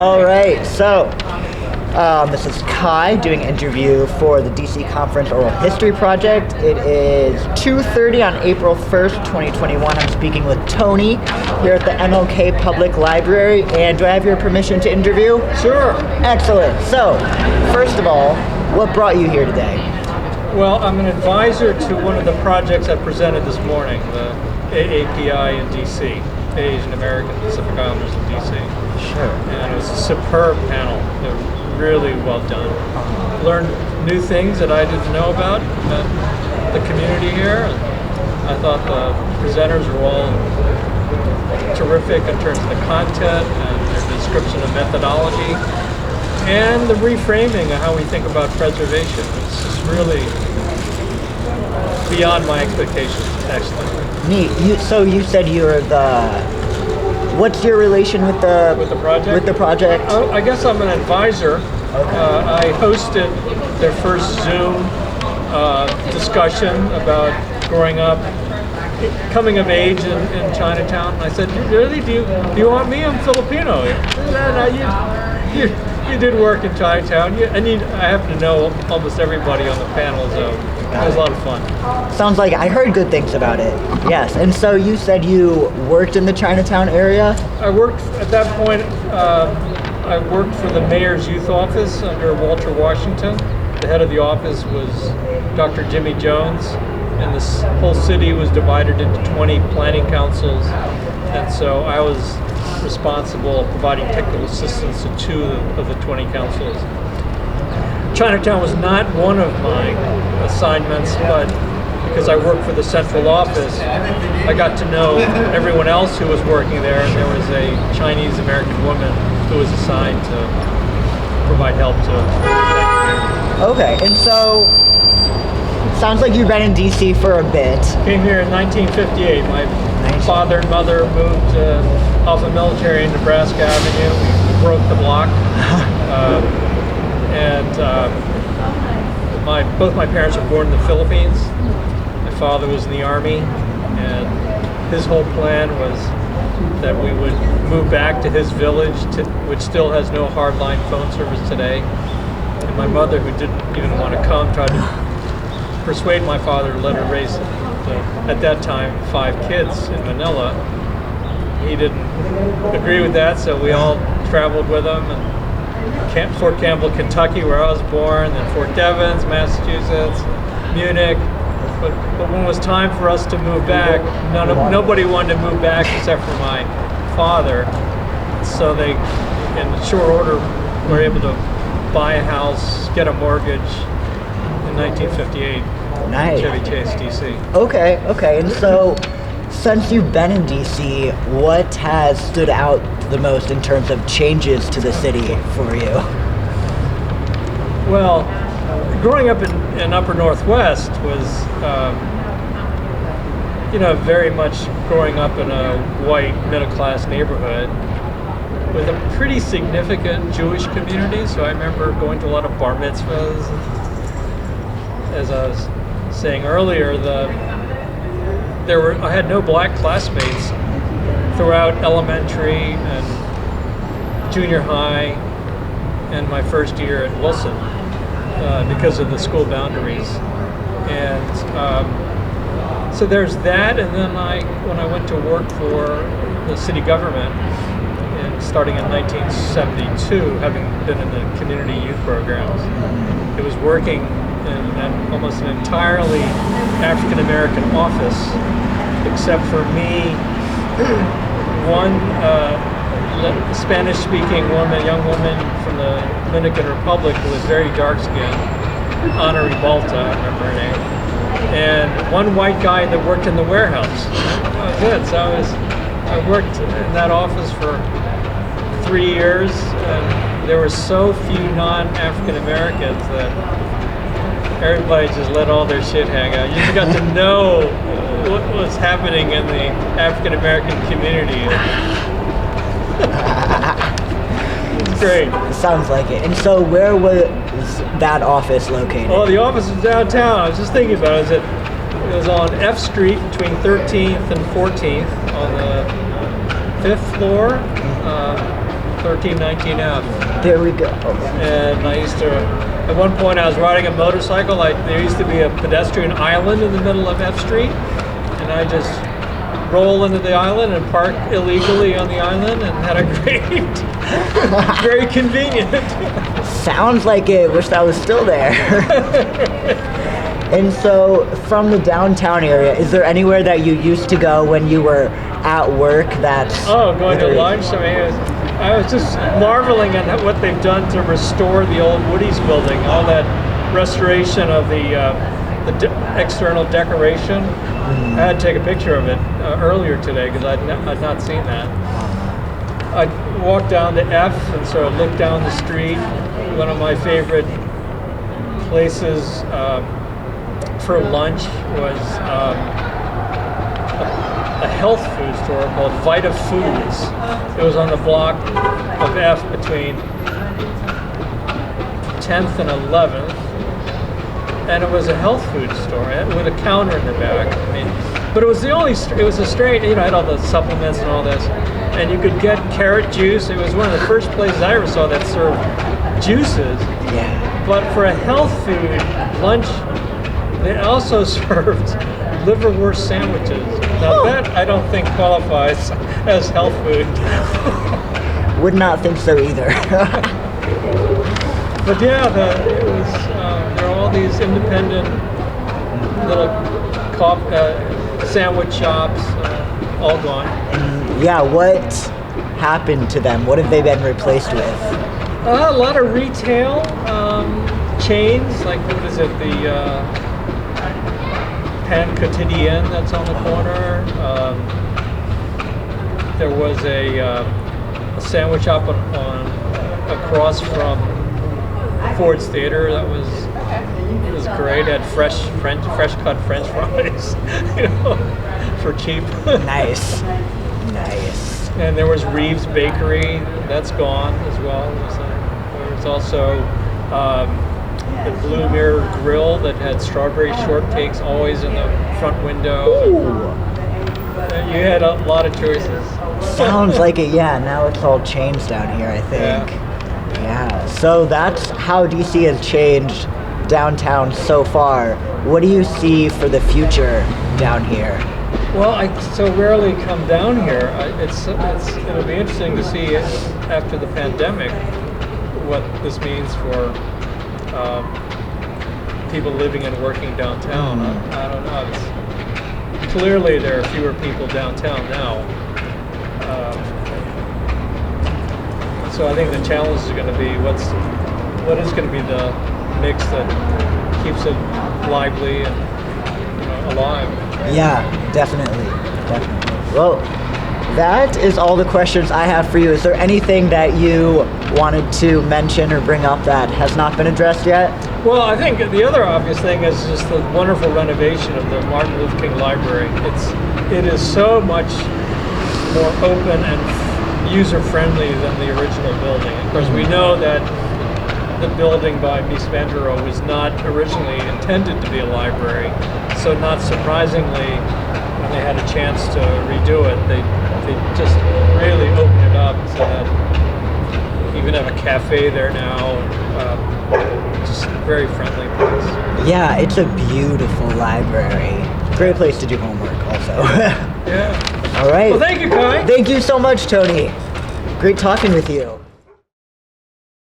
All right, so this is Kai doing an interview for the DC Conference Oral History Project. It is 2:30 on April 1st, 2021. I'm speaking with Tony here at the MLK Public Library. And do I have your permission to interview? Sure. Excellent. So, first of all, what brought you here today? Well, I'm an advisor to one of the projects I presented this morning, the AAPI in DC, Asian American Pacific Islanders in DC. Sure. And it was a superb panel. It was really well done. Learned new things that I didn't know about the community here. I thought the presenters were all terrific in terms of the content and their description of methodology and the reframing of how we think about preservation. It's just really beyond my expectations. Excellent. Neat. So you said you're what's your relation with the project? With the project? Oh, I guess I'm an advisor. Okay. I hosted their first Zoom discussion about growing up, coming of age in Chinatown. And I said, "Really? Do you want me? I'm Filipino." No, you did work in Chinatown. I happen to know almost everybody on the panel, so it was a lot of fun. Sounds like I heard good things about it. Yes. And so you said you worked in the Chinatown area? I worked at that point. I worked for the mayor's youth office under Walter Washington. The head of the office was Dr. Jimmy Jones, and this whole city was divided into 20 planning councils, and so I was responsible for providing technical assistance to 2 of the 20 councils. Chinatown was not one of my assignments, but because I worked for the central office, I got to know everyone else who was working there, and there was a Chinese American woman who was assigned to provide help to that community. Okay, and so sounds like you've been in DC for a bit. Came here in 1958. My father and mother moved off of Military in Nebraska Avenue. We broke the block. Both my parents were born in the Philippines. My father was in the Army, and his whole plan was that we would move back to his village, which still has no hardline phone service today. And my mother, who didn't even want to come, tried to persuade my father to let her raise, at that time, 5 kids in Manila. He didn't agree with that, so we all traveled with him. And Fort Campbell, Kentucky, where I was born, then Fort Devens, Massachusetts, Munich. But when it was time for us to move back, nobody wanted to move back except for my father. So they, in short order, were able to buy a house, get a mortgage in 1958. Nice. Chevy Chase, DC. Okay. And so since you've been in DC, what has stood out the most in terms of changes to the city for you? Well, growing up in Upper Northwest was, very much growing up in a white middle-class neighborhood with a pretty significant Jewish community. So I remember going to a lot of bar mitzvahs. As I was saying earlier, I had no black classmates throughout elementary and junior high and my first year at Wilson because of the school boundaries. And so there's that, and then when I went to work for the city government, starting in 1972, having been in the community youth programs, it was working in almost an entirely African-American office, except for me, one Spanish-speaking woman, young woman from the Dominican Republic who was very dark-skinned, Ana Ribalta, I remember her name, and one white guy that worked in the warehouse. That was it. So I worked in that office for 3 years, and there were so few non-African Americans that everybody just let all their shit hang out. You just got to know what was happening in the African American community. It's great. Sounds like it. And so where was that office located? Well, the office was downtown. I was just thinking about it. It was on F Street between 13th and 14th on the 5th floor. 1319F. There we go. And I used to, at one point I was riding a motorcycle, there used to be a pedestrian island in the middle of F Street, and I just roll into the island and park illegally on the island and had a great, very convenient. Sounds like it. Wish that was still there. And so, from the downtown area, is there anywhere that you used to go when you were at work that's... Oh, going to lunch? I was just marveling at what they've done to restore the old Woody's building, all that restoration of the external decoration. I had to take a picture of it earlier today because I'd not seen that. I walked down to F and sort of looked down the street. One of my favorite places for lunch was a health food store called Vita Foods. It was on the block of F between 10th and 11th, and it was a health food store with a counter in the back. But it was it was a straight, it had all the supplements and all this, and you could get carrot juice. It was one of the first places I ever saw that served juices. Yeah. But for a health food lunch, they also served liverwurst sandwiches. Now that I don't think qualifies as health food. Would not think so either. But yeah, there are all these independent little sandwich shops, all gone. Yeah, what happened to them? What have they been replaced with? A lot of retail chains, like what is it, the Pan Quotidien that's on the corner. There was a sandwich shop on across from Ford's Theater that was great. It had fresh cut French fries, for cheap. Nice. And there was Reeves Bakery, that's gone as well. There was also the Blue Mirror Grill that had strawberry shortcakes always in the front window. Ooh. You had a lot of choices. Sounds like it, yeah. Now it's all chains down here, I think. Yeah. So that's how DC has changed downtown so far. What do you see for the future down here? Well, I so rarely come down here. It'll be interesting to see after the pandemic what this means for people living and working downtown. I don't know. Clearly, there are fewer people downtown now. So I think the challenge is going to be what is going to be the mix that keeps it lively and alive. Yeah, definitely. Well, that is all the questions I have for you. Is there anything that you wanted to mention or bring up that has not been addressed yet? Well, I think the other obvious thing is just the wonderful renovation of the Martin Luther King Library. It is so much more open and user-friendly than the original building. Of course, we know that the building by Mies van der Rohe was not originally intended to be a library. So not surprisingly, when they had a chance to redo it, they just really opened it up so that you even have a cafe there now. Just a very friendly place. Yeah, it's a beautiful library. Great place to do homework also. Yeah. All right. Well, thank you, Kai. Thank you so much, Tony. Great talking with you.